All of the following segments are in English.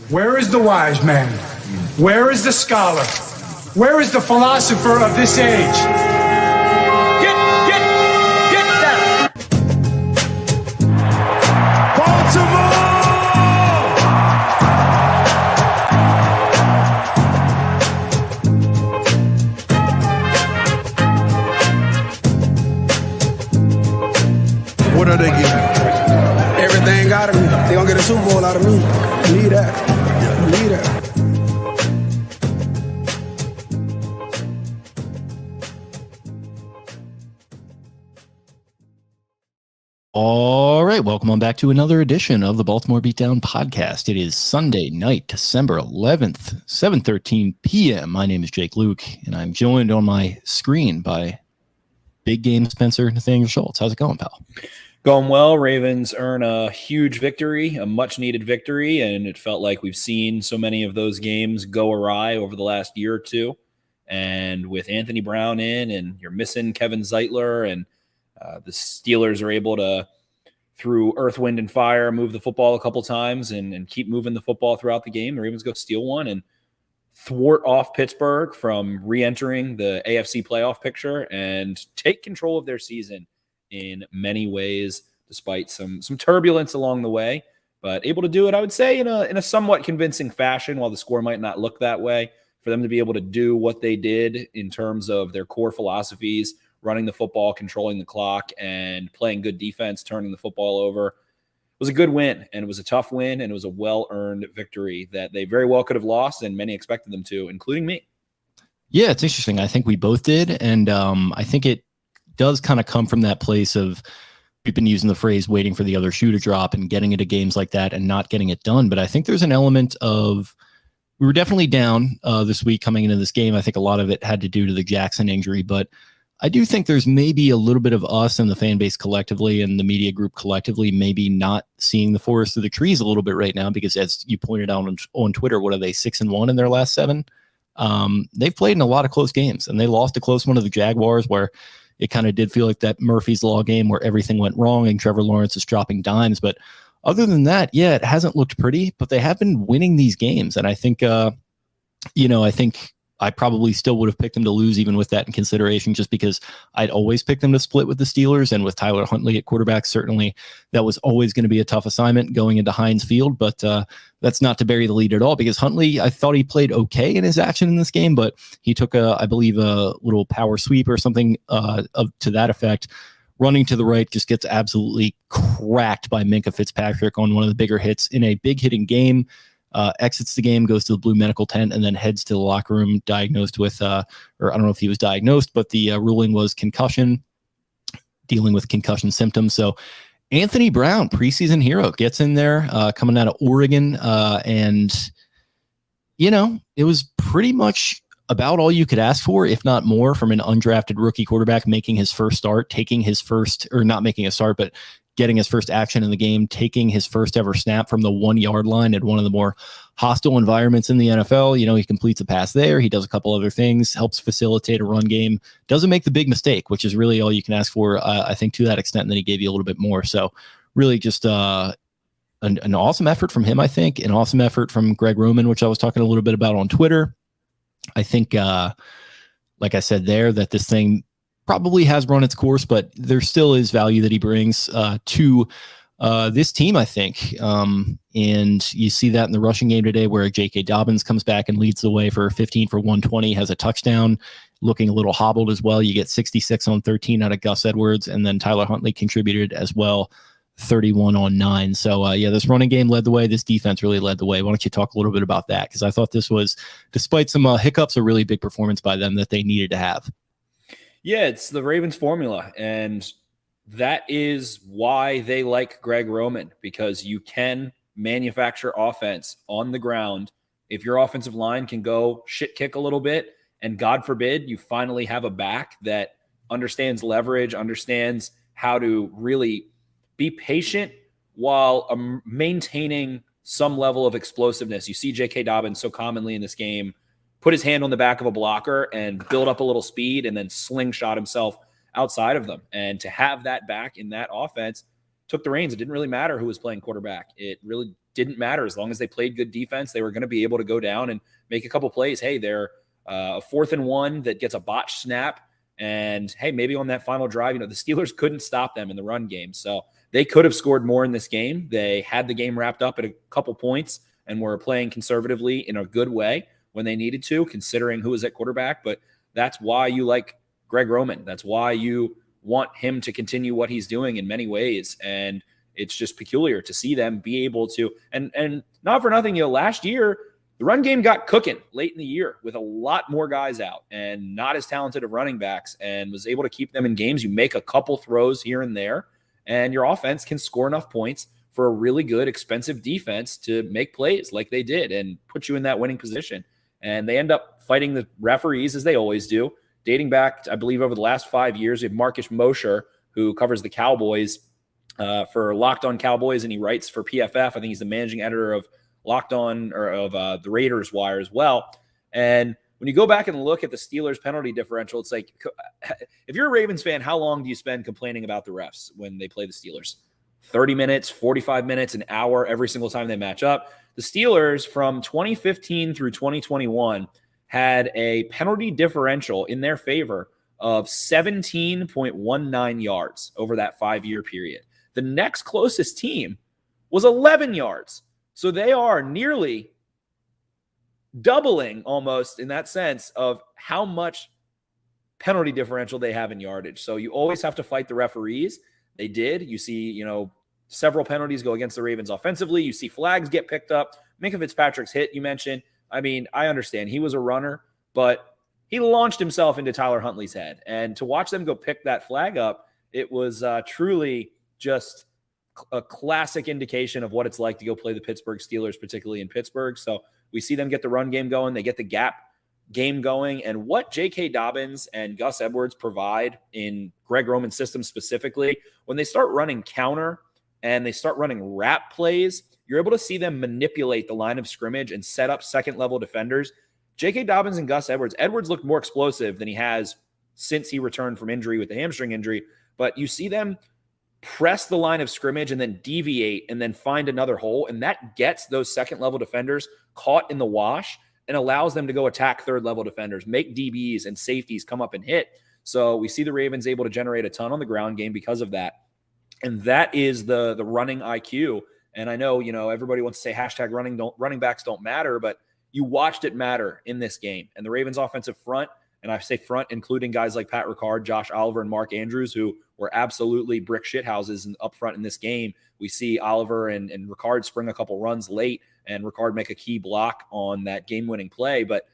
Where is the wise man? Where is the scholar? Where is the philosopher of this age? Get down! Baltimore! What are they giving me? Everything out of me. They gonna get a Super Bowl out of me. Believe that. Believe that. All right, welcome on back to another edition of the Baltimore Beatdown podcast. It is Sunday night, December 11th, 7:13 p.m. My name is Jake Luke, and I'm joined on my screen by Big Game Spencer Nathaniel Schultz. How's it going, pal? Going well. Ravens earn a huge victory, a much-needed victory, and it felt like we've seen so many of those games go awry over the last year or two. And with Anthony Brown in, and you're missing Kevin Zeitler, and the Steelers are able to, through earth, wind, and fire, move the football a couple times and keep moving the football throughout the game. The Ravens go steal one and thwart off Pittsburgh from re-entering the AFC playoff picture and take control of their season in many ways, despite some turbulence along the way, but able to do it, I would say, in a somewhat convincing fashion. While the score might not look that way, for them to be able to do what they did in terms of their core philosophies, running the football, controlling the clock, and playing good defense, turning the football over, was a good win, and it was a tough win, and it was a well-earned victory that they very well could have lost, and many expected them to, including me. Yeah, it's interesting. I think we both did, and I think it does kind of come from that place of, we've been using the phrase waiting for the other shoe to drop and getting into games like that and not getting it done. But I think there's an element of, we were definitely down this week coming into this game. I think a lot of it had to do to the Jackson injury, but I do think there's maybe a little bit of us and the fan base collectively and the media group collectively maybe not seeing the forest through the trees a little bit right now, because as you pointed out on Twitter, what are they, 6-1 in their last 7? They've played in a lot of close games, and they lost a close one to the Jaguars where it kind of did feel like that Murphy's Law game where everything went wrong and Trevor Lawrence is dropping dimes. But other than that, yeah, it hasn't looked pretty, but they have been winning these games. And I think, I think I probably still would have picked them to lose even with that in consideration, just because I'd always picked them to split with the Steelers, and with Tyler Huntley at quarterback, certainly that was always going to be a tough assignment going into Heinz Field. But that's not to bury the lead at all, because Huntley, I thought he played okay in his action in this game, but he took I believe a little power sweep or something to that effect. Running to the right, just gets absolutely cracked by Minkah Fitzpatrick on one of the bigger hits in a big hitting game. Exits the game, goes to the blue medical tent, and then heads to the locker room diagnosed with, or I don't know if he was diagnosed, but the ruling was concussion, dealing with concussion symptoms. So Anthony Brown, preseason hero, gets in there, coming out of Oregon, and, it was pretty much about all you could ask for, if not more, from an undrafted rookie quarterback making his first start, taking his first, or not making a start, but getting his first action in the game, taking his first ever snap from the 1-yard line at one of the more hostile environments in the NFL. He completes a pass there. He does a couple other things, helps facilitate a run game, doesn't make the big mistake, which is really all you can ask for, I think, to that extent. And then he gave you a little bit more. So really just an awesome effort from him, I think, an awesome effort from Greg Roman, which I was talking a little bit about on Twitter. I think, like I said there, that this thing probably has run its course, but there still is value that he brings to this team, I think. And you see that in the rushing game today, where J.K. Dobbins comes back and leads the way for 15 for 120, has a touchdown, looking a little hobbled as well. You get 66 on 13 out of Gus Edwards, and then Tyler Huntley contributed as well, 31 on 9. So, this running game led the way. This defense really led the way. Why don't you talk a little bit about that? Because I thought this was, despite some hiccups, a really big performance by them that they needed to have. Yeah, it's the Ravens formula, and that is why they like Greg Roman, because you can manufacture offense on the ground. If your offensive line can go shit kick a little bit, and God forbid you finally have a back that understands leverage, understands how to really be patient while maintaining some level of explosiveness. You see J.K. Dobbins so commonly in this game put his hand on the back of a blocker and build up a little speed and then slingshot himself outside of them. And to have that back in that offense took the reins. It didn't really matter who was playing quarterback. It really didn't matter. As long as they played good defense, they were going to be able to go down and make a couple plays. Hey, they're a 4th and 1 that gets a botched snap. And hey, maybe on that final drive, the Steelers couldn't stop them in the run game. So they could have scored more in this game. They had the game wrapped up at a couple points and were playing conservatively in a good way when they needed to, considering who was at quarterback. But that's why you like Greg Roman. That's why you want him to continue what he's doing in many ways. And it's just peculiar to see them be able to, and not for nothing, last year, the run game got cooking late in the year with a lot more guys out and not as talented of running backs, and was able to keep them in games. You make a couple throws here and there, and your offense can score enough points for a really good, expensive defense to make plays like they did and put you in that winning position. And they end up fighting the referees, as they always do, dating back, I believe, over the last 5 years. We have Marcus Mosher, who covers the Cowboys for Locked On Cowboys, and he writes for PFF. I think he's the managing editor of Locked On, or of the Raiders Wire as well. And when you go back and look at the Steelers penalty differential, it's like, if you're a Ravens fan, how long do you spend complaining about the refs when they play the Steelers? 30 minutes, 45 minutes, an hour every single time they match up. The Steelers from 2015 through 2021 had a penalty differential in their favor of 17.19 yards over that 5-year period. The next closest team was 11 yards. So they are nearly doubling, almost, in that sense, of how much penalty differential they have in yardage. So you always have to fight the referees. They did. You see, several penalties go against the Ravens offensively. You see flags get picked up. Minka Fitzpatrick's hit, you mentioned. I mean, I understand he was a runner, but he launched himself into Tyler Huntley's head. And to watch them go pick that flag up, it was truly just a classic indication of what it's like to go play the Pittsburgh Steelers, particularly in Pittsburgh. So we see them get the run game going. They get the gap game going. And what J.K. Dobbins and Gus Edwards provide in Greg Roman's system specifically, when they start running counter and they start running wrap plays, you're able to see them manipulate the line of scrimmage and set up second-level defenders. J.K. Dobbins and Gus Edwards. Edwards looked more explosive than he has since he returned from injury with the hamstring injury. But you see them press the line of scrimmage and then deviate and then find another hole. And that gets those second-level defenders caught in the wash and allows them to go attack third-level defenders, make DBs and safeties come up and hit. So we see the Ravens able to generate a ton on the ground game because of that. And that is the running IQ. And I know, everybody wants to say hashtag running backs don't matter, but you watched it matter in this game. And the Ravens offensive front, and I say front, including guys like Pat Ricard, Josh Oliver, and Mark Andrews, who were absolutely brick shithouses up front in this game. We see Oliver and Ricard spring a couple runs late, and Ricard make a key block on that game-winning play, but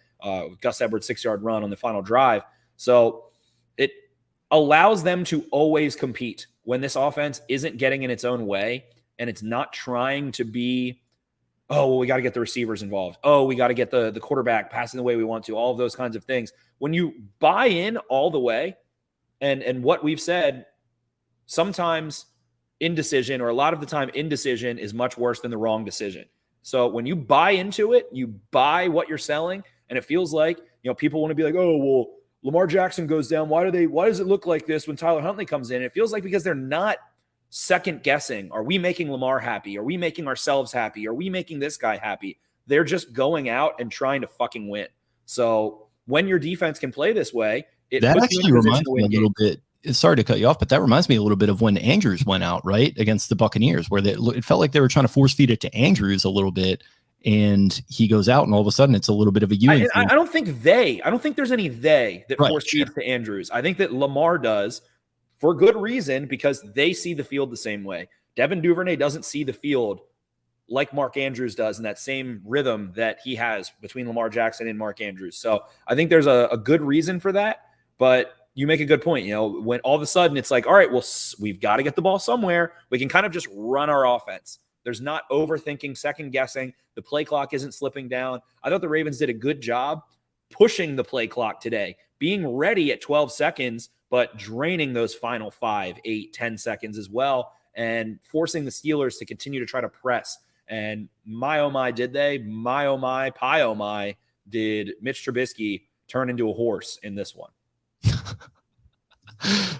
Gus Edwards' 6-yard run on the final drive. So it allows them to always compete when this offense isn't getting in its own way, and it's not trying to be, oh, well, we got to get the receivers involved. Oh, we got to get the quarterback passing the way we want to, all of those kinds of things. When you buy in all the way, and what we've said, sometimes indecision, or a lot of the time indecision, is much worse than the wrong decision. So when you buy into it, you buy what you're selling, and it feels like, people want to be like, oh, well, Lamar Jackson goes down. Why does it look like this when Tyler Huntley comes in? It feels like because they're not second guessing. Are we making Lamar happy? Are we making ourselves happy? Are we making this guy happy? They're just going out and trying to fucking win. So when your defense can play this way, that actually reminds me a little bit. Sorry to cut you off, but that reminds me a little bit of when Andrews went out, right, against the Buccaneers, where it felt like they were trying to force feed it to Andrews a little bit, and he goes out, and all of a sudden it's a little bit of a Ewing. I don't think there's any that force feeds to Andrews. I think that Lamar does, for good reason, because they see the field the same way. Devin Duvernay doesn't see the field like Mark Andrews does in that same rhythm that he has between Lamar Jackson and Mark Andrews. So I think there's a good reason for that, but you make a good point. When all of a sudden it's like, all right, well, we've got to get the ball somewhere. We can kind of just run our offense. There's not overthinking, second guessing. The play clock isn't slipping down. I thought the Ravens did a good job pushing the play clock today, being ready at 12 seconds, but draining those final 5, 8, 10 seconds as well, and forcing the Steelers to continue to try to press. And my, oh my, did they? My, oh my, pie, oh my, did Mitch Trubisky turn into a horse in this one?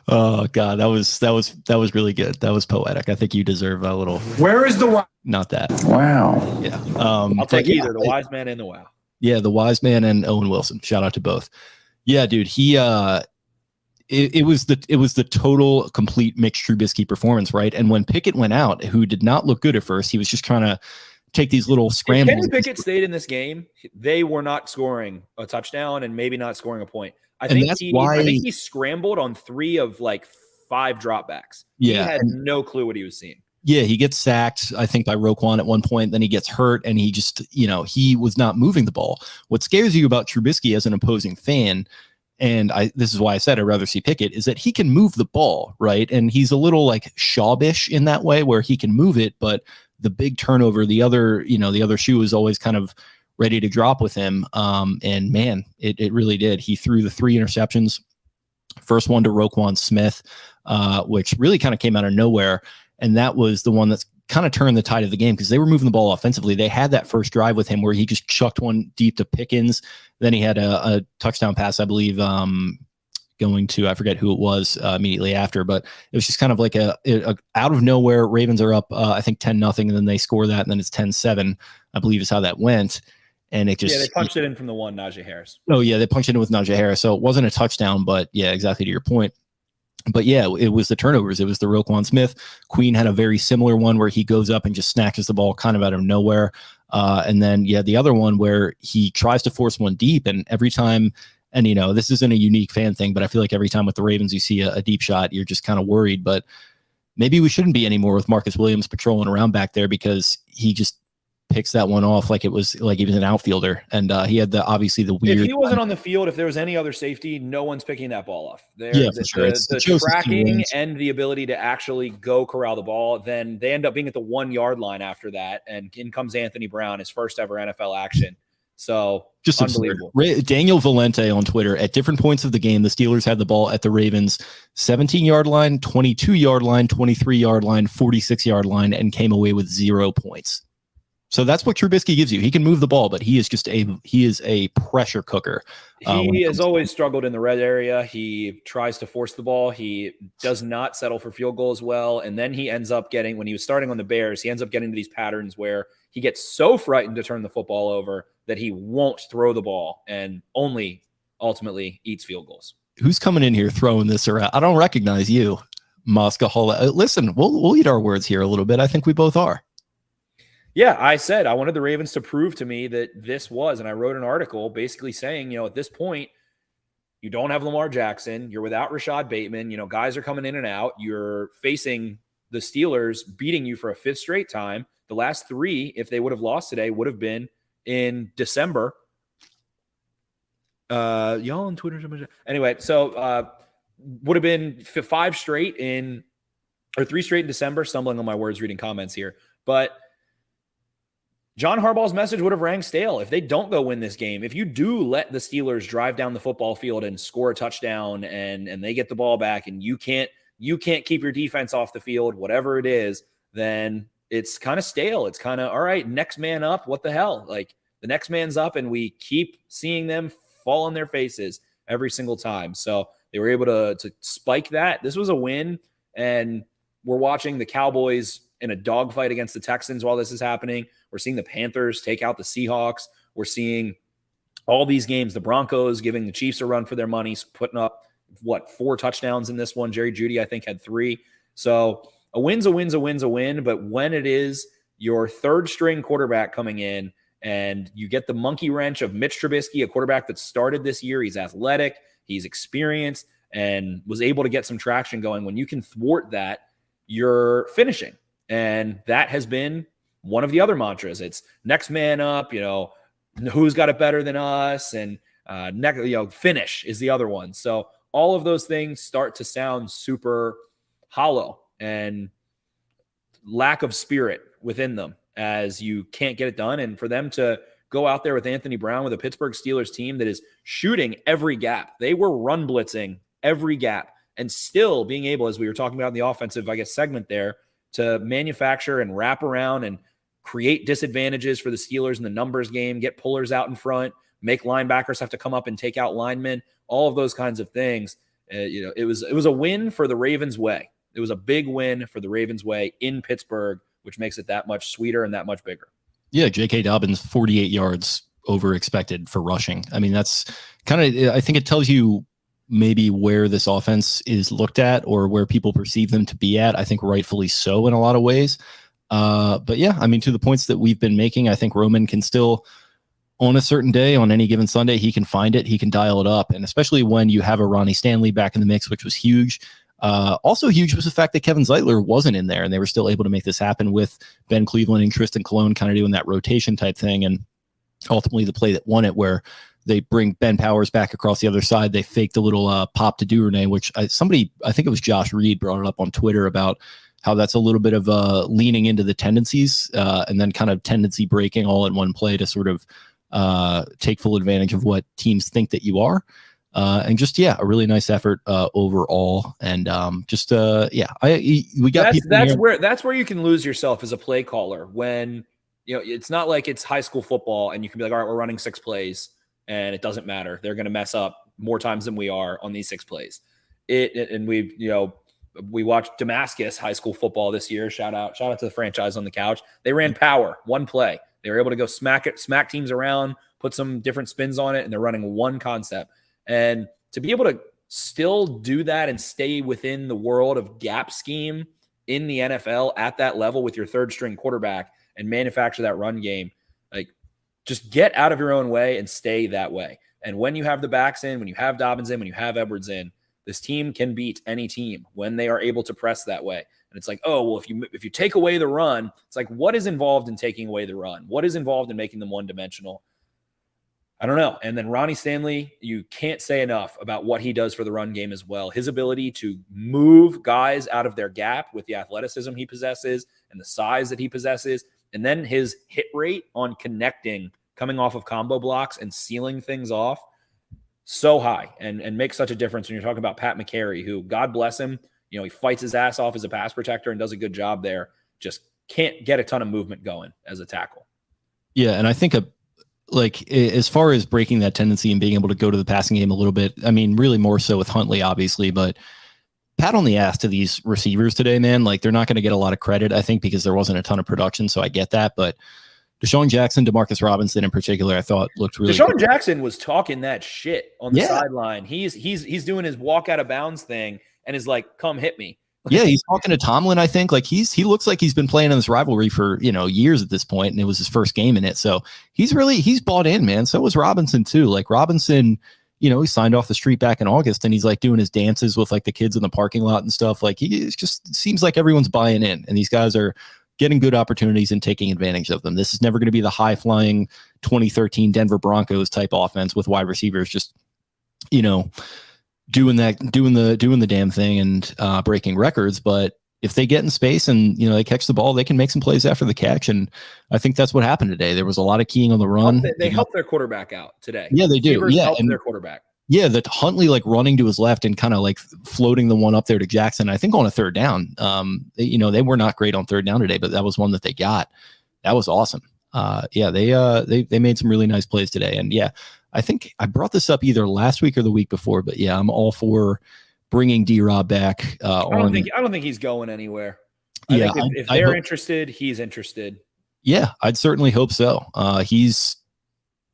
Oh God, that was really good. That was poetic. I think you deserve a little. Where is the Not that. Wow. Yeah. I'll take either the wise man and the wow. Yeah, the wise man and Owen Wilson. Shout out to both. Yeah, dude. It was the total complete mixed Trubisky performance, right? And when Pickett went out, who did not look good at first, he was just trying to take these little scrambles. If Kenny Pickett stayed in this game, they were not scoring a touchdown and maybe not scoring a point. I think he scrambled on 3 of like 5 dropbacks. Yeah, he had no clue what he was seeing. Yeah, he gets sacked, I think, by Roquan at one point. Then he gets hurt, and he just, he was not moving the ball. What scares you about Trubisky as an opposing fan, and this is why I said I'd rather see Pickett, is that he can move the ball, right? And he's a little like Schaub-ish in that way, where he can move it, but the big turnover, the other shoe is always kind of ready to drop with him. And man, it really did. He threw the 3 interceptions. First one to Roquan Smith, which really kind of came out of nowhere. And that was the one that's kind of turned the tide of the game because they were moving the ball offensively. They had that first drive with him where he just chucked one deep to Pickens. Then he had a touchdown pass, I believe, going to, I forget who it was immediately after, but it was just kind of like a out of nowhere. Ravens are up, I think 10-0, and then they score that, and then it's 10-7, I believe is how that went. And it just, they punched it in from the one, Najee Harris. Oh yeah, they punched it in with Najee Harris. So it wasn't a touchdown, but yeah, exactly to your point. But yeah, it was the turnovers. It was the Roquan Smith. Queen had a very similar one where he goes up and just snatches the ball kind of out of nowhere. And then, the other one where he tries to force one deep, and every time, and this isn't a unique fan thing, but I feel like every time with the Ravens, you see a deep shot, you're just kind of worried. But maybe we shouldn't be anymore with Marcus Williams patrolling around back there because he just picks that one off like he was an outfielder, and he had obviously the weird. If he wasn't on the field, if there was any other safety, no one's picking that ball off. For sure. The tracking and the ability to actually go corral the ball, then they end up being at the 1 yard line after that, and in comes Anthony Brown, his first ever NFL action. So just unbelievable. Daniel Valente on Twitter, at different points of the game, the Steelers had the ball at the Ravens 17-yard line, 22-yard line, 23-yard line, 46-yard line, and came away with 0 points. So that's what Trubisky gives you. He can move the ball, but he is a pressure cooker. He has always struggled in the red area. He tries to force the ball. He does not settle for field goals well. And then he ends up getting, when he was starting on the Bears, he ends up getting to these patterns where he gets so frightened to turn the football over that he won't throw the ball and only ultimately eats field goals. Who's coming in here throwing this around? I don't recognize you, Mosca. Listen, we'll eat our words here a little bit. I think we both are. Yeah, I said I wanted the Ravens to prove to me that this was, and I wrote an article basically saying, at this point, you don't have Lamar Jackson. You're without Rashad Bateman. Guys are coming in and out. You're facing the Steelers beating you for a 5th straight time. The last 3, if they would have lost today, would have been in December. Y'all on Twitter. Anyway, so would have been 5 straight or 3 straight in December. Stumbling on my words reading comments here. But John Harbaugh's message would have rang stale if they don't go win this game. If you do let the Steelers drive down the football field and score a touchdown and they get the ball back and you can't keep your defense off the field, whatever it is, then it's kind of stale. It's kind of, all right, next man up. What the hell? Like the next man's up and we keep seeing them fall on their faces every single time. So they were able to spike that. This was a win, and we're watching the Cowboys in a dogfight against the Texans while this is happening. We're seeing the Panthers take out the Seahawks. We're seeing all these games, the Broncos giving the Chiefs a run for their money, putting up, 4 touchdowns in this one. Jerry Jeudy, I think, had 3. So a win's a win. But when it is your 3rd-string quarterback coming in and you get the monkey wrench of Mitch Trubisky, a quarterback that started this year, he's athletic, he's experienced, and was able to get some traction going. When you can thwart that, you're finishing. And that has been one of the other mantras. It's next man up, who's got it better than us, and finish is the other one. So all of those things start to sound super hollow and lack of spirit within them as you can't get it done. And for them to go out there with Anthony Brown with a Pittsburgh Steelers team that is shooting every gap. They were run blitzing every gap and still being able, as we were talking about in the offensive, segment there, to manufacture and wrap around and create disadvantages for the Steelers in the numbers game, get pullers out in front, make linebackers have to come up and take out linemen, all of those kinds of things. It was a win for the Ravens way. It was a big win for the Ravens way in Pittsburgh which makes it that much sweeter and that much bigger. Yeah, J.K. Dobbins, 48 yards over expected for rushing. I mean, that's kind of, I think it tells you maybe where this offense is looked at or where people perceive them to be at. I think rightfully so in a lot of ways. But yeah, I mean, to the points that we've been making, I think Roman can still, on a certain day, on any given Sunday, he can find it, he can dial it up. And especially when you have a Ronnie Stanley back in the mix, which was huge. Also huge was the fact that Kevin Zeitler wasn't in there and they were still able to make this happen with Ben Cleveland and Tristan Colon kind of doing that rotation type thing. And ultimately the play that won it, where they bring Ben Powers back across the other side. They faked a little pop to Duvernay, which I think it was Josh Reed brought it up on Twitter about how that's a little bit of leaning into the tendencies and then kind of tendency breaking all in one play to sort of take full advantage of what teams think that you are. And just, yeah, a really nice effort overall. And we got that's where you can lose yourself as a play caller when, you know, it's not like it's high school football and you can be like, all right, we're running 6 plays and it doesn't matter. They're going to mess up more times than we are on these 6 plays. And we watched Damascus high school football this year. Shout out to the franchise on the couch. They ran power, 1 play. They were able to go smack teams around, put some different spins on it, and they're running 1 concept. And to be able to still do that and stay within the world of gap scheme in the NFL at that level with your 3rd string quarterback and manufacture that run game, like, just get out of your own way and stay that way. And when you have the backs in, when you have Dobbins in, when you have Edwards in, this team can beat any team when they are able to press that way. And it's like, oh, well, if you take away the run, it's like, what is involved in taking away the run? What is involved in making them one-dimensional? I don't know. And then Ronnie Stanley, you can't say enough about what he does for the run game as well. His ability to move guys out of their gap with the athleticism he possesses and the size that he possesses, and then his hit rate on connecting, coming off of combo blocks and sealing things off, so high and makes such a difference when you're talking about Pat McCary, who, God bless him, you know, he fights his ass off as a pass protector and does a good job there. Just can't get a ton of movement going as a tackle. Yeah, and I think as far as breaking that tendency and being able to go to the passing game a little bit, I mean, really more so with Huntley, obviously, but pat on the ass to these receivers today, man. Like, they're not going to get a lot of credit, I think, because there wasn't a ton of production, so I get that, but Deshaun Jackson, Demarcus Robinson in particular, I thought looked really Deshaun good. Jackson was talking that shit on the sideline. He's doing his walk out of bounds thing and is like, come hit me. Yeah, he's talking to Tomlin, I think. Like, he looks like he's been playing in this rivalry for, years at this point, and it was his first game in it. So he's bought in, man. So was Robinson too. Like, Robinson, he signed off the street back in August, and he's like doing his dances with like the kids in the parking lot and stuff. Like, it just seems like everyone's buying in, and these guys are getting good opportunities and taking advantage of them. This is never going to be the high flying 2013 Denver Broncos type offense with wide receivers just, doing the damn thing and breaking records. But if they get in space and, they catch the ball, they can make some plays after the catch. And I think that's what happened today. There was a lot of keying on the run. They helped their quarterback out today. Yeah, they do. Yeah, and their quarterback. Yeah, that Huntley like running to his left and kind of like floating the one up there to Jackson, I think on a 3rd down. They were not great on 3rd down today, but that was one that they got. That was awesome. They made some really nice plays today. And yeah, I think I brought this up either last week or the week before, but yeah, I'm all for bringing D-Rob back. I don't think he's going anywhere. I think if they're interested, he's interested. Yeah, I'd certainly hope so. He's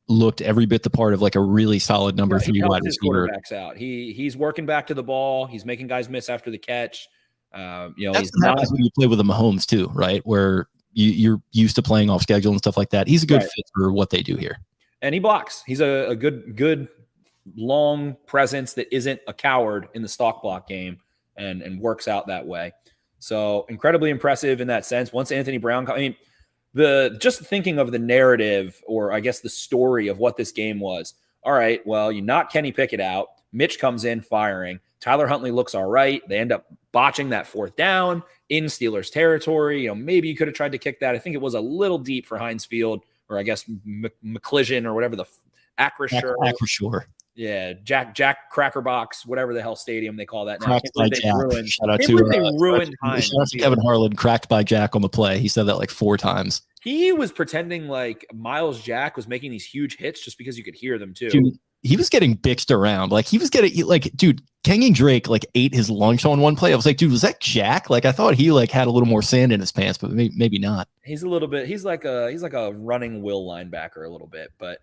looked every bit the part of like a really solid number 3 wide receiver. Quarterbacks out. He's working back to the ball. He's making guys miss after the catch. That's what happens when you play with the Mahomes too, right? Where you're used to playing off schedule and stuff like that. He's a good fit for what they do here. And he blocks. He's a good long presence that isn't a coward in the stock block game and works out that way. So incredibly impressive in that sense. Once Anthony Brown, just thinking of the narrative, or I guess the story of what this game was. All right, well, you knock Kenny Pickett out. Mitch comes in firing. Tyler Huntley looks all right. They end up botching that 4th down in Steelers territory. Maybe you could have tried to kick that. I think it was a little deep for Heinz Field, or I guess McClision or whatever the Acrisure. Yeah, Jack Crackerbox, whatever the hell stadium they call that now. Cracked by Jack. Shout out to Kevin Harlan. Cracked by Jack on the play. He said that like 4 times. He was pretending like Miles Jack was making these huge hits just because you could hear them too. he was getting bitched around. Like he was getting like, dude, Kenyon Drake like ate his lunch on one play. I was like, dude, was that Jack? Like I thought he like had a little more sand in his pants, but maybe not. He's a little bit. He's like a running will linebacker a little bit, but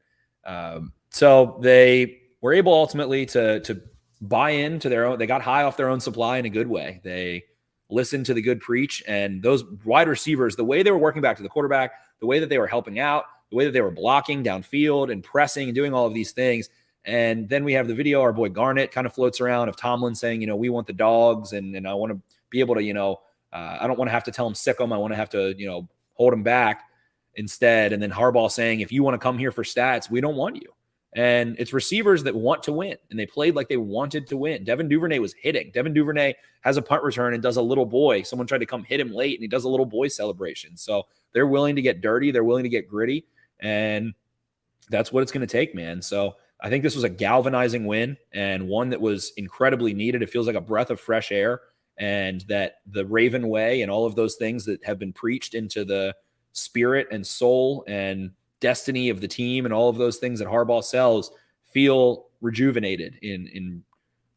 so they were able ultimately to buy into their own. They got high off their own supply in a good way. They listened to the good preach, and those wide receivers, the way they were working back to the quarterback, the way that they were helping out, the way that they were blocking downfield and pressing and doing all of these things. And then we have the video, our boy Garnett kind of floats around of Tomlin saying, we want the dogs, and I want to be able to, I don't want to have to tell them sick them. I want to have to, hold them back instead. And then Harbaugh saying, if you want to come here for stats, we don't want you. And it's receivers that want to win, and they played like they wanted to win. Devin Duvernay was hitting. Devin Duvernay has a punt return and does a little boy. Someone tried to come hit him late, and he does a little boy celebration. So they're willing to get dirty. They're willing to get gritty, and that's what it's going to take, man. So I think this was a galvanizing win, and one that was incredibly needed. It feels like a breath of fresh air, and that the Raven way and all of those things that have been preached into the spirit and soul and destiny of the team and all of those things that Harbaugh sells feel rejuvenated in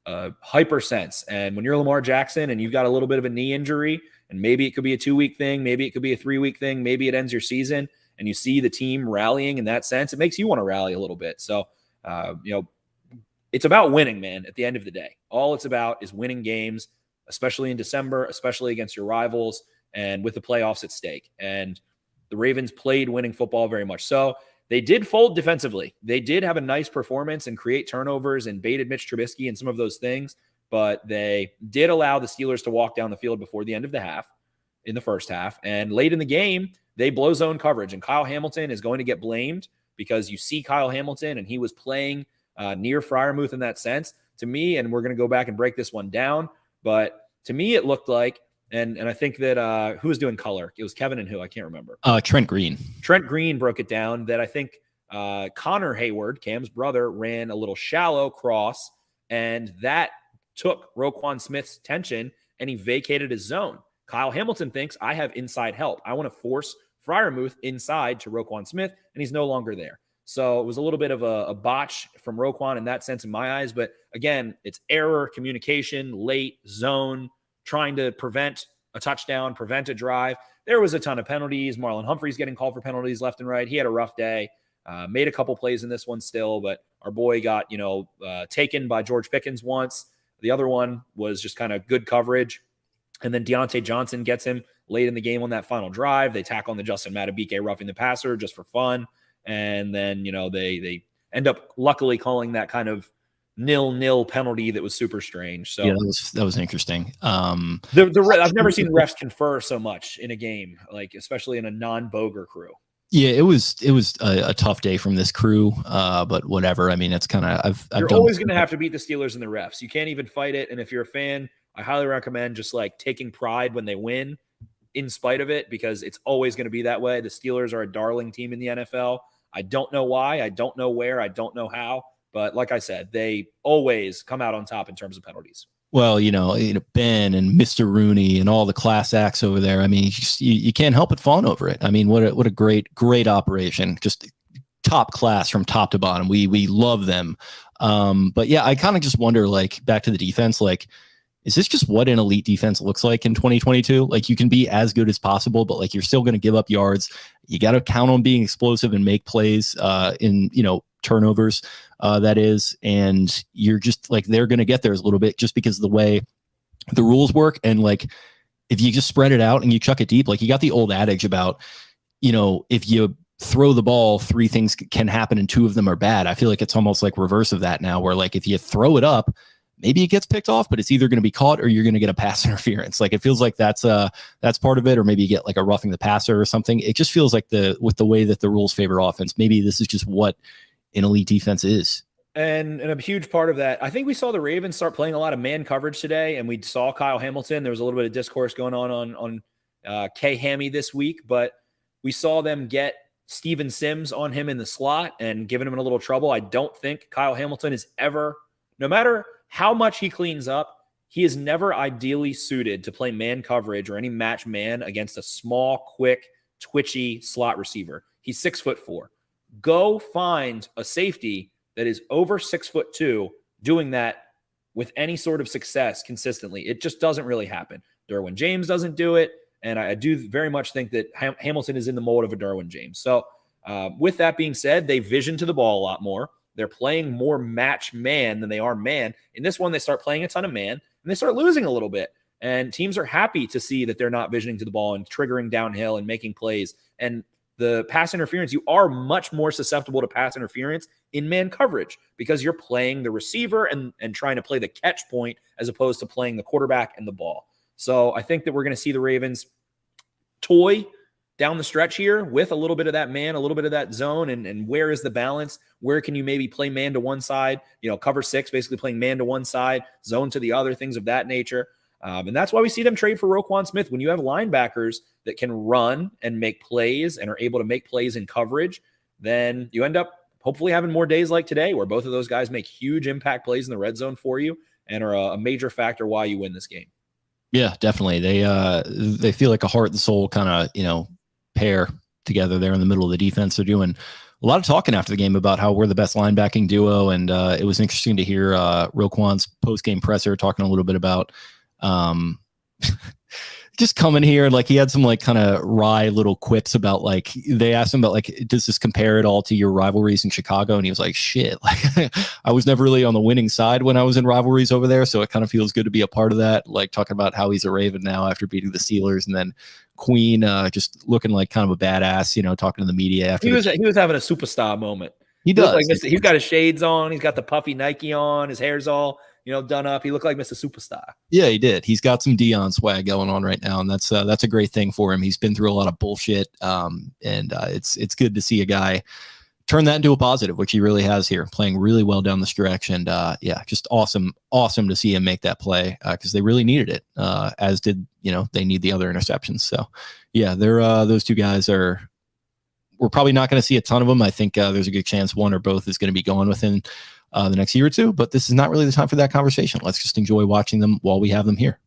a hyper sense. And when you're Lamar Jackson and you've got a little bit of a knee injury, and maybe it could be a 2-week thing, maybe it could be a 3-week thing, maybe it ends your season, and you see the team rallying in that sense, it makes you want to rally a little bit. So, it's about winning, man, at the end of the day. All it's about is winning games, especially in December, especially against your rivals and with the playoffs at stake. And the Ravens played winning football very much so. They did fold defensively. They did have a nice performance and create turnovers and baited Mitch Trubisky and some of those things, but they did allow the Steelers to walk down the field before the end of the half, in the first half. And late in the game, they blow zone coverage, and Kyle Hamilton is going to get blamed because you see Kyle Hamilton, and he was playing near Freiermuth in that sense. To me, and we're going to go back and break this one down, but to me it looked like, and I think that who was doing color? It was Kevin and who? I can't remember. Trent Green. Trent Green broke it down that I think Connor Hayward, Cam's brother, ran a little shallow cross, and that took Roquan Smith's tension, and he vacated his zone. Kyle Hamilton thinks, I have inside help. I want to force Freiermuth inside to Roquan Smith, and he's no longer there. So it was a little bit of a botch from Roquan in that sense in my eyes. But again, it's error, communication, late, zone, trying to prevent a touchdown, prevent a drive. There was a ton of penalties. Marlon Humphrey's getting called for penalties left and right. He had a rough day. Made a couple plays in this one still, but our boy got, taken by George Pickens once. The other one was just kind of good coverage. And then Deontay Johnson gets him late in the game on that final drive. They tack on the Justin Madubuike roughing the passer just for fun. And then, they end up luckily calling that kind of 0-0 penalty that was super strange. So yeah, that was interesting. I've never seen refs confer so much in a game, like especially in a non-Boger crew. Yeah, it was a tough day from this crew, but whatever. I mean, it's kind of You're always going to have to beat the Steelers and the refs. You can't even fight it. And if you're a fan, I highly recommend just like taking pride when they win in spite of it, because it's always going to be that way. The Steelers are a darling team in the NFL. I don't know why. I don't know where. I don't know how. But like I said, they always come out on top in terms of penalties. Well, Ben and Mr. Rooney and all the class acts over there. I mean, you can't help but fawn over it. I mean, what a great operation. Just top class from top to bottom. We love them. But yeah, I kind of just wonder, like, back to the defense, like, is this just what an elite defense looks like in 2022? Like, you can be as good as possible, but like, you're still going to give up yards. You got to count on being explosive and make plays in, turnovers, that is. And you're just like, they're going to get there a little bit just because of the way the rules work. And like, if you just spread it out and you chuck it deep, like, you got the old adage about, if you throw the ball, 3 things can happen and 2 of them are bad. I feel like it's almost like reverse of that now, where like, if you throw it up, maybe it gets picked off, but it's either going to be caught or you're going to get a pass interference. Like, it feels like that's part of it, or maybe you get like a roughing the passer or something. It just feels like with the way that the rules favor offense, maybe this is just what an elite defense is. And a huge part of that, I think we saw the Ravens start playing a lot of man coverage today, and we saw Kyle Hamilton. There was a little bit of discourse going on K-Hammy this week, but we saw them get Steven Sims on him in the slot and giving him a little trouble. I don't think Kyle Hamilton is ever, no matter how much he cleans up, he is never ideally suited to play man coverage or any match man against a small, quick, twitchy slot receiver. He's 6'4". Go find a safety that is over 6'2" doing that with any sort of success consistently. It just doesn't really happen. Derwin James doesn't do it. And I do very much think that Hamilton is in the mold of a Derwin James. So with that being said, they vision to the ball a lot more. They're playing more match man than they are man. In this one, they start playing a ton of man, and they start losing a little bit. And teams are happy to see that they're not visioning to the ball and triggering downhill and making plays. And the pass interference, you are much more susceptible to pass interference in man coverage because you're playing the receiver and trying to play the catch point as opposed to playing the quarterback and the ball. So I think that we're going to see the Ravens toy down the stretch here with a little bit of that man, a little bit of that zone, and where is the balance? Where can you maybe play man to one side, cover 6, basically playing man to one side, zone to the other, things of that nature. And that's why we see them trade for Roquan Smith. When you have linebackers that can run and make plays and are able to make plays in coverage, then you end up hopefully having more days like today where both of those guys make huge impact plays in the red zone for you and are a major factor why you win this game. Yeah, definitely. They feel like a heart and soul kind of, pair together there in the middle of the defense. They're doing a lot of talking after the game about how we're the best linebacking duo. And it was interesting to hear Roquan's post-game presser talking a little bit about just coming here. Like he had some like kind of wry little quips about like, they asked him about like, does this compare at all to your rivalries in Chicago? And he was like, shit, like I was never really on the winning side when I was in rivalries over there. So it kind of feels good to be a part of that. Like talking about how he's a Raven now after beating the Steelers, and then Queen just looking like kind of a badass, talking to the media after he was having a superstar moment. He does. Like he's got his shades on, he's got the puffy Nike on, his hair's all done up. He looked like Mr. Superstar. Yeah, he did. He's got some Dion swag going on right now, and that's a great thing for him. He's been through a lot of bullshit, and it's good to see a guy turn that into a positive, which he really has here, playing really well down the stretch. And just awesome to see him make that play because they really needed it, as did they need the other interceptions. So yeah, they're those two guys we're probably not going to see a ton of them. I think there's a good chance one or both is going to be going within the next year or two, but this is not really the time for that conversation. Let's just enjoy watching them while we have them here.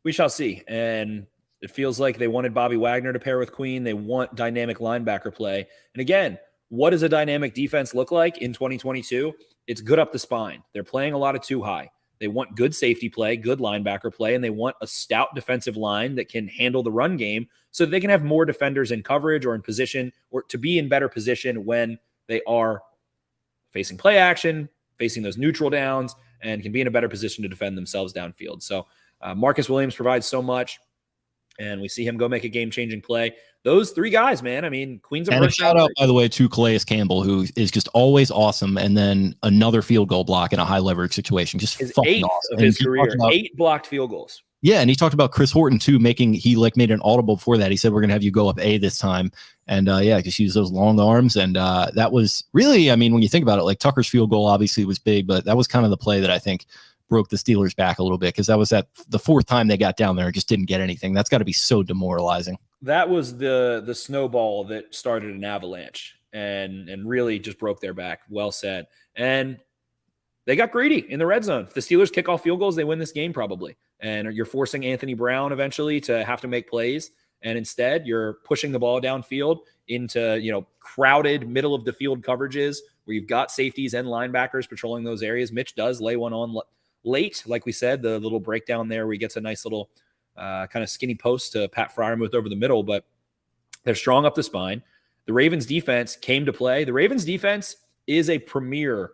We shall see. And it feels like they wanted Bobby Wagner to pair with Queen. They want dynamic linebacker play. And again, what does a dynamic defense look like in 2022? It's good up the spine. They're playing a lot of too high. They want good safety play, good linebacker play, and they want a stout defensive line that can handle the run game so that they can have more defenders in coverage or in position, or to be in better position when they are facing play action, facing those neutral downs, and can be in a better position to defend themselves downfield. So Marcus Williams provides so much, and we see him go make a game-changing play. Those three guys, man. I mean, Queen's and a shout out, by the way, to Calais Campbell, who is just always awesome. And then another field goal block in a high leverage situation. Just his fucking eighth awesome. of his career, 8 blocked field goals. Yeah, and he talked about Chris Horton too, made an audible before that. He said, we're going to have you go up A this time. And just use those long arms. And that was really, I mean, when you think about it, like Tucker's field goal obviously was big, but that was kind of the play that I think broke the Steelers back a little bit, because that was the 4th time they got down there and just didn't get anything. That's got to be so demoralizing. That was the snowball that started an avalanche and really just broke their back. Well said. And they got greedy in the red zone. If the Steelers kick off field goals, they win this game probably. And you're forcing Anthony Brown eventually to have to make plays. And instead, you're pushing the ball downfield into, crowded middle of the field coverages where you've got safeties and linebackers patrolling those areas. Mitch does lay one on late, like we said, the little breakdown there where he gets a nice little kind of skinny post to Pat Fryermuth over the middle, but they're strong up the spine. The Ravens defense came to play. The Ravens defense is a premier.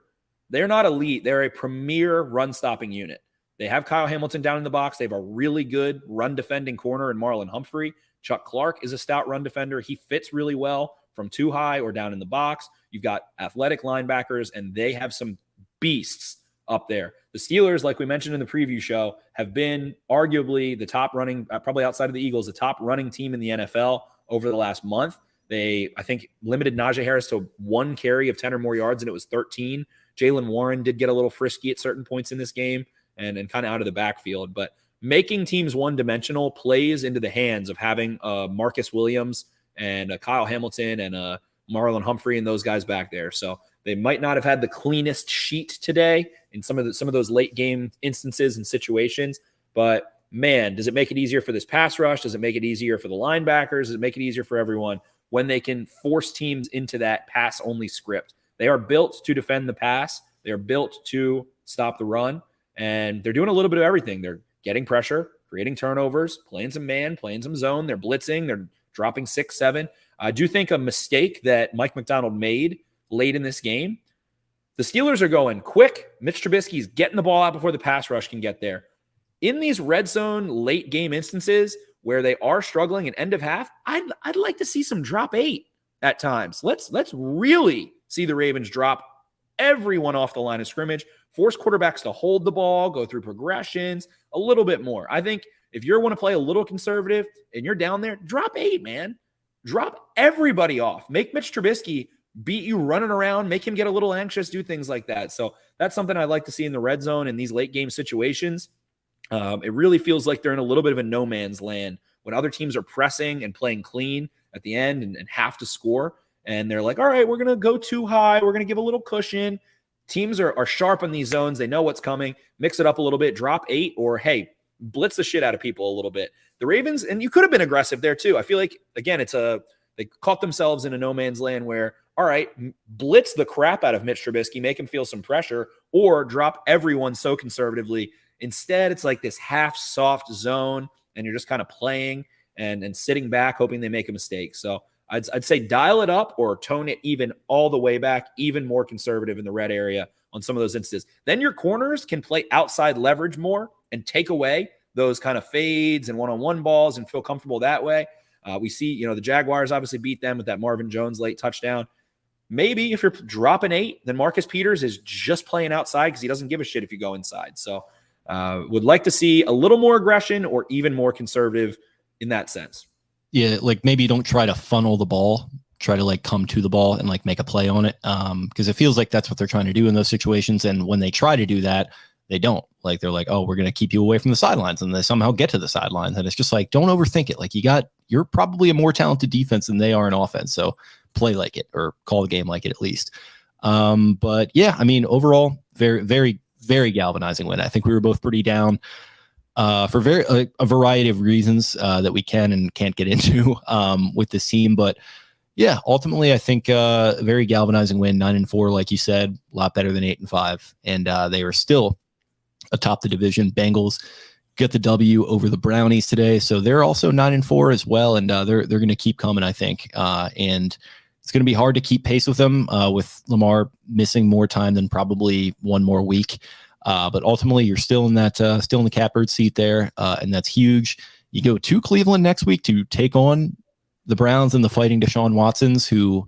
They're not elite. They're a premier run-stopping unit. They have Kyle Hamilton down in the box. They have a really good run-defending corner in Marlon Humphrey. Chuck Clark is a stout run defender. He fits really well from too high or down in the box. You've got athletic linebackers, and they have some beasts up there. The Steelers, like we mentioned in the preview show, have been arguably the top running, probably outside of the Eagles, the top running team in the NFL over the last month. They, I think, limited Najee Harris to 1 carry of 10 or more yards, and it was 13. Jaylen Warren did get a little frisky at certain points in this game and kind of out of the backfield. But making teams one-dimensional plays into the hands of having Marcus Williams and Kyle Hamilton and Marlon Humphrey and those guys back there. So they might not have had the cleanest sheet today in some of those late game instances and situations, but man, does it make it easier for this pass rush? Does it make it easier for the linebackers? Does it make it easier for everyone when they can force teams into that pass only script? They are built to defend the pass. They are built to stop the run. And they're doing a little bit of everything. They're getting pressure, creating turnovers, playing some man, playing some zone. They're blitzing. They're dropping 6, 7. I do think a mistake that Mike McDonald made late in this game, the Steelers are going quick. Mitch Trubisky's getting the ball out before the pass rush can get there. In these red zone late game instances where they are struggling at end of half, I'd like to see some drop 8 at times. Let's really see the Ravens drop everyone off the line of scrimmage, force quarterbacks to hold the ball, go through progressions a little bit more. I think if you want to play a little conservative and you're down there, drop 8, man. Drop everybody off. Make Mitch Trubisky beat you running around, make him get a little anxious, do things like that. So that's something I'd like to see in the red zone in these late game situations. It really feels like they're in a little bit of a no man's land when other teams are pressing and playing clean at the end and have to score. And they're like, all right, we're going to go too high. We're going to give a little cushion. Teams are sharp on these zones. They know what's coming. Mix it up a little bit, drop 8, or hey, blitz the shit out of people a little bit. The Ravens, and you could have been aggressive there too. I feel like, again, they caught themselves in a no man's land where, all right, blitz the crap out of Mitch Trubisky, make him feel some pressure, or drop everyone so conservatively. Instead, it's like this half soft zone, and you're just kind of playing and sitting back, hoping they make a mistake. So I'd say dial it up or tone it even all the way back, even more conservative in the red area on some of those instances. Then your corners can play outside leverage more and take away those kind of fades and one-on-one balls and feel comfortable that way. We see, the Jaguars obviously beat them with that Marvin Jones late touchdown. Maybe if you're dropping 8, then Marcus Peters is just playing outside because he doesn't give a shit if you go inside. So would like to see a little more aggression or even more conservative in that sense. Yeah, like maybe don't try to funnel the ball, try to like come to the ball and like make a play on it. Because it feels like that's what they're trying to do in those situations. And when they try to do that, they don't. Like they're like, oh, we're going to keep you away from the sidelines, and they somehow get to the sidelines. And it's just like, don't overthink it. Like you're probably a more talented defense than they are in offense. So play like it or call the game like it at least. But yeah, I mean, overall, very, very, very galvanizing win. I think we were both pretty down for a variety of reasons that we can and can't get into with this team. But yeah, ultimately, I think a very galvanizing win, 9-4, like you said, a lot better than 8-5. And they were still atop the division. Bengals get the W over the Brownies today. So they're also 9-4 as well. And they're going to keep coming, I think. And it's going to be hard to keep pace with them with Lamar missing more time than probably one more week. But ultimately, you're still in the catbird seat there, and that's huge. You go to Cleveland next week to take on the Browns and the fighting Deshaun Watsons, who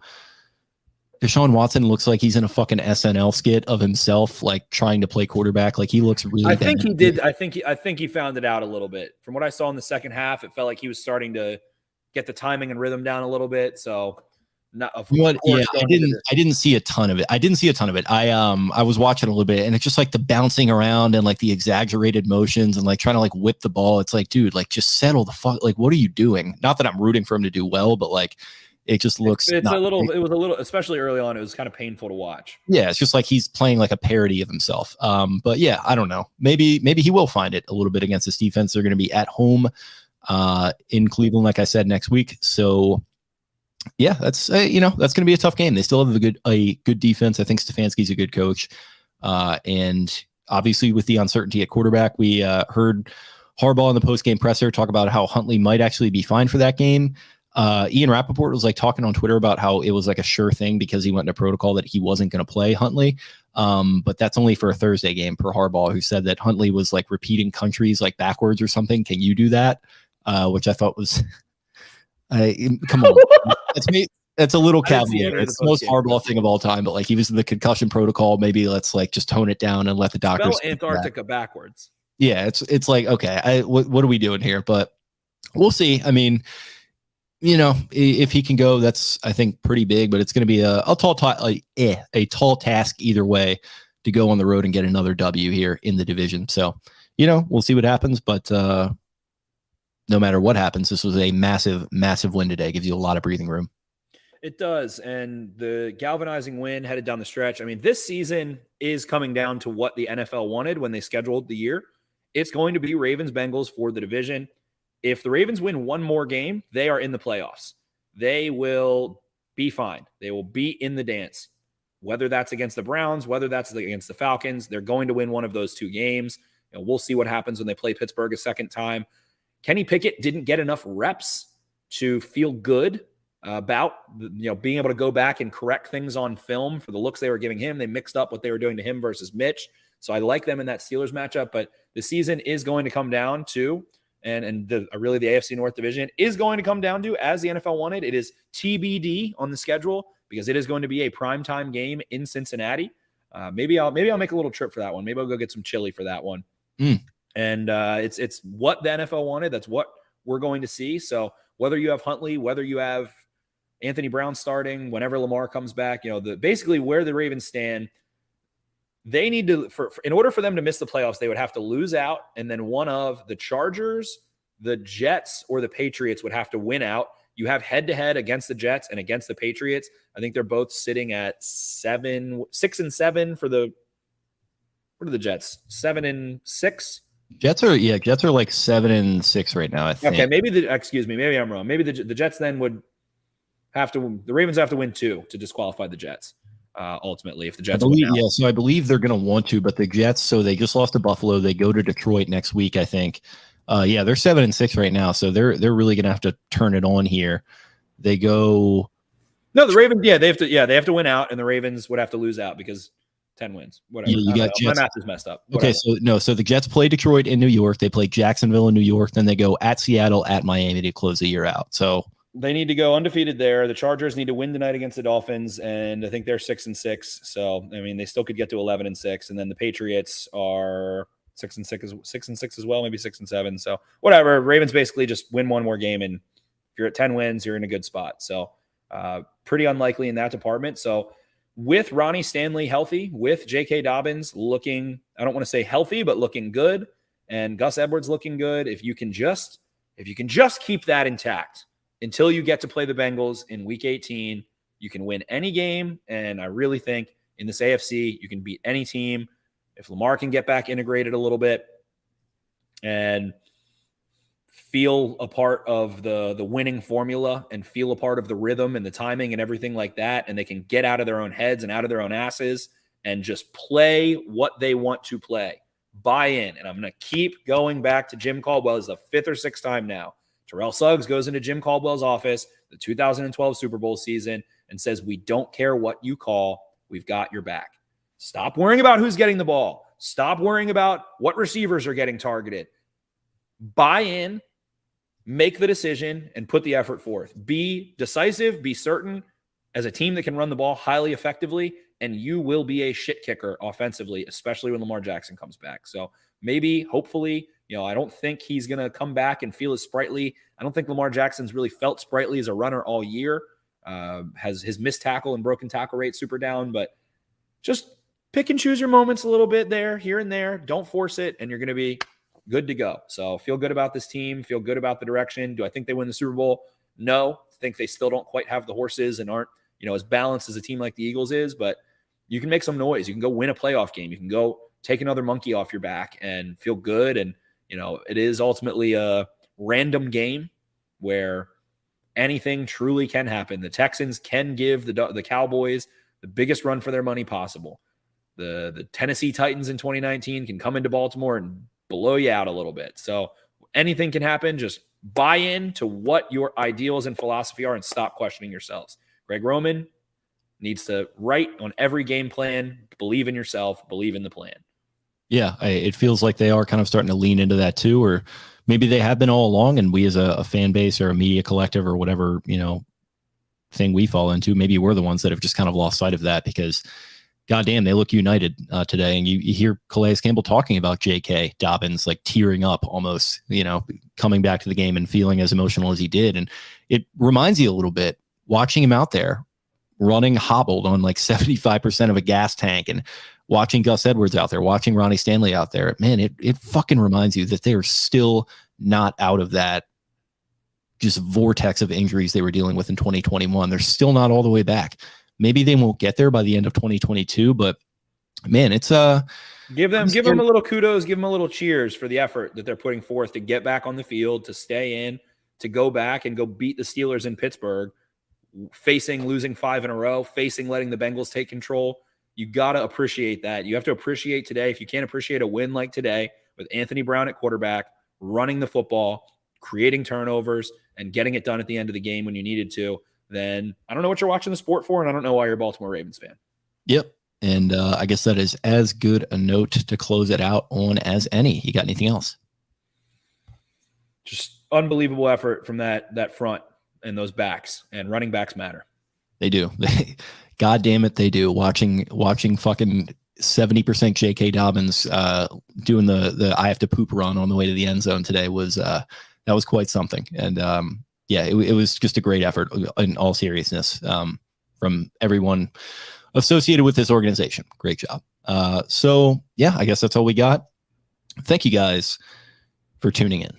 Deshaun Watson looks like he's in a fucking SNL skit of himself, like trying to play quarterback. Like he looks really. I think he did. I think he found it out a little bit. From what I saw in the second half, it felt like he was starting to get the timing and rhythm down a little bit. So. I didn't see a ton of it. I was watching a little bit, and it's just like the bouncing around and like the exaggerated motions and like trying to like whip the ball. It's like, dude, like just settle the fuck. Like, what are you doing? Not that I'm rooting for him to do well, but like it just looks. It was a little, especially early on. It was kind of painful to watch. Yeah, it's just like he's playing like a parody of himself. But yeah, I don't know. Maybe he will find it a little bit against this defense. They're going to be at home in Cleveland, like I said, next week. So. Yeah, that's that's going to be a tough game. They still have a good defense. I think Stefanski's a good coach, and obviously with the uncertainty at quarterback, we heard Harbaugh in the post-game presser talk about how Huntley might actually be fine for that game. Ian Rappaport was like talking on Twitter about how it was like a sure thing because he went into protocol that he wasn't going to play Huntley, but that's only for a Thursday game per Harbaugh, who said that Huntley was like repeating countries like backwards or something. Can you do that? Which I thought was. Come on, that's me. That's a little caveat. It's the most Harbaugh thing of all time. But like he was in the concussion protocol. Maybe let's like just tone it down and let the doctors. Spell Antarctica backwards. Yeah, it's like okay, what are we doing here? But we'll see. I mean, if he can go, that's I think pretty big. But it's going to be a tall task either way to go on the road and get another W here in the division. So we'll see what happens. But no matter what happens, this was a massive, massive win today. Gives you a lot of breathing room. It does. And the galvanizing win headed down the stretch. I mean, this season is coming down to what the NFL wanted when they scheduled the year. It's going to be Ravens-Bengals for the division. If the Ravens win one more game, they are in the playoffs. They will be fine. They will be in the dance. whether that's against the Browns, whether that's against the Falcons. They're going to win one of those two games. We'll see what happens when they play Pittsburgh a second time. Kenny Pickett didn't get enough reps to feel good about being able to go back and correct things on film for the looks they were giving him. They mixed up what they were doing to him versus Mitch. So I like them in that Steelers matchup, but the season is going to come down to, and really the AFC North division is going to come down to, as the NFL wanted, it is TBD on the schedule because it is going to be a primetime game in Cincinnati. Maybe I'll make a little trip for that one. Maybe I'll go get some chili for that one. And it's what the NFL wanted. That's what we're going to see. So whether you have Huntley, whether you have Anthony Brown starting, whenever Lamar comes back, basically where the Ravens stand, they need to, in order for them to miss the playoffs, they would have to lose out. And then one of the Chargers, the Jets, or the Patriots would have to win out. You have head-to-head against the Jets and against the Patriots. I think they're both sitting at 6-7 for the, what are the Jets? 7-6? Jets are like 7-6 right now, I think. Okay, maybe I'm wrong. Maybe the Jets then would have to, the Ravens have to win 2 to disqualify the Jets. Ultimately, if the Jets win out. So I believe they're going to want to, but the Jets, so they just lost to Buffalo. They go to Detroit next week, I think. They're 7-6 right now, so they're really going to have to turn it on here. They go. No, the Ravens. They have to win out, and the Ravens would have to lose out because 10 wins. Whatever. Yeah, you got Jets. My math is messed up. Whatever. Okay, so the Jets play Detroit in New York. They play Jacksonville in New York. Then they go at Seattle, at Miami to close the year out. So they need to go undefeated there. The Chargers need to win tonight against the Dolphins, and I think they're 6-6. So I mean, they still could get to 11-6, and then the Patriots are 6-6 as well, maybe 6-7. So whatever. Ravens basically just win one more game, and if you're at 10 wins, you're in a good spot. So pretty unlikely in that department. So with Ronnie Stanley healthy, with J.K. Dobbins looking, I don't want to say healthy, but looking good, and Gus Edwards looking good, if you can just keep that intact until you get to play the Bengals in Week 18, you can win any game, and I really think in this AFC, you can beat any team. If Lamar can get back integrated a little bit and feel a part of the winning formula and feel a part of the rhythm and the timing and everything like that, and they can get out of their own heads and out of their own asses and just play what they want to play, buy in. And I'm going to keep going back to Jim Caldwell. It's the 5th or 6th time now. Terrell Suggs goes into Jim Caldwell's office, the 2012 Super Bowl season, and says, we don't care what you call. We've got your back. Stop worrying about who's getting the ball. Stop worrying about what receivers are getting targeted. Buy in, make the decision, and put the effort forth. Be decisive, be certain as a team that can run the ball highly effectively, and you will be a shit kicker offensively, especially when Lamar Jackson comes back. So maybe, hopefully, I don't think he's going to come back and feel as sprightly. I don't think Lamar Jackson's really felt sprightly as a runner all year. Has his missed tackle and broken tackle rate super down, but just pick and choose your moments a little bit there, here and there. Don't force it, and you're going to be good to go. So feel good about this team. Feel good about the direction. Do I think they win the Super Bowl? No. I think they still don't quite have the horses and aren't, as balanced as a team like the Eagles is, but you can make some noise. You can go win a playoff game. You can go take another monkey off your back and feel good. And, it is ultimately a random game where anything truly can happen. The Texans can give the Cowboys the biggest run for their money possible. The Tennessee Titans in 2019 can come into Baltimore and blow you out a little bit. So anything can happen. Just buy in to what your ideals and philosophy are and stop questioning yourselves. Greg Roman needs to write on every game plan, believe in yourself, believe in the plan. Yeah, it feels like they are kind of starting to lean into that too, or maybe they have been all along, and we as a fan base or a media collective or whatever, thing we fall into, maybe we're the ones that have just kind of lost sight of that because goddamn, they look united today. And you hear Calais Campbell talking about J.K. Dobbins, like tearing up almost, coming back to the game and feeling as emotional as he did. And it reminds you a little bit watching him out there running hobbled on like 75% of a gas tank and watching Gus Edwards out there, watching Ronnie Stanley out there. Man, it fucking reminds you that they are still not out of that just vortex of injuries they were dealing with in 2021. They're still not all the way back. Maybe they won't get there by the end of 2022, but man, it's give them a little kudos, give them a little cheers for the effort that they're putting forth to get back on the field, to stay in, to go back and go beat the Steelers in Pittsburgh facing losing 5 in a row, facing letting the Bengals take control. You got to appreciate that. You have to appreciate today. If you can't appreciate a win like today with Anthony Brown at quarterback, running the football, creating turnovers, and getting it done at the end of the game when you needed to, then I don't know what you're watching the sport for, and I don't know why you're a Baltimore Ravens fan. Yep. And I guess that is as good a note to close it out on as any. You got anything else? Just unbelievable effort from that front and those backs, and running backs matter. They do. God damn it, they do. Watching fucking 70% J.K. Dobbins doing the I have to poop run on the way to the end zone today was that was quite something. And it was just a great effort in all seriousness from everyone associated with this organization. Great job. So I guess that's all we got. Thank you guys for tuning in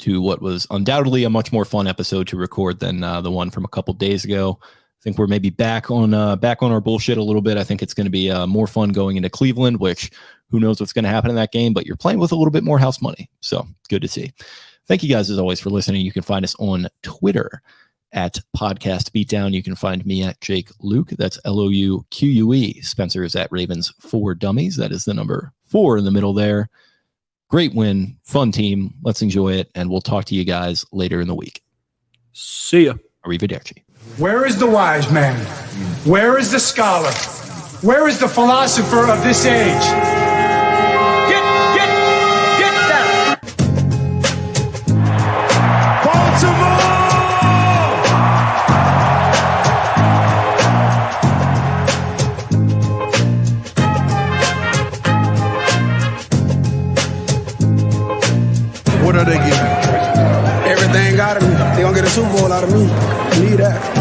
to what was undoubtedly a much more fun episode to record than the one from a couple days ago. I think we're maybe back on our bullshit a little bit. I think it's going to be more fun going into Cleveland, which who knows what's going to happen in that game, but you're playing with a little bit more house money. So good to see. Thank you guys as always for listening. You can find us on Twitter at Podcast Beatdown. You can find me at Jake Luke. That's LOUQUE. Spencer is at Ravens 4 Dummies. That is the number 4 in the middle there. Great win, fun team. Let's enjoy it, and we'll talk to you guys later in the week. See ya. Arrivederci. Where is the wise man? Where is the scholar? Where is the philosopher of this age? Get down! Baltimore! What are they getting? Everything out of me. They gonna get a Super Bowl out of me. Believe that.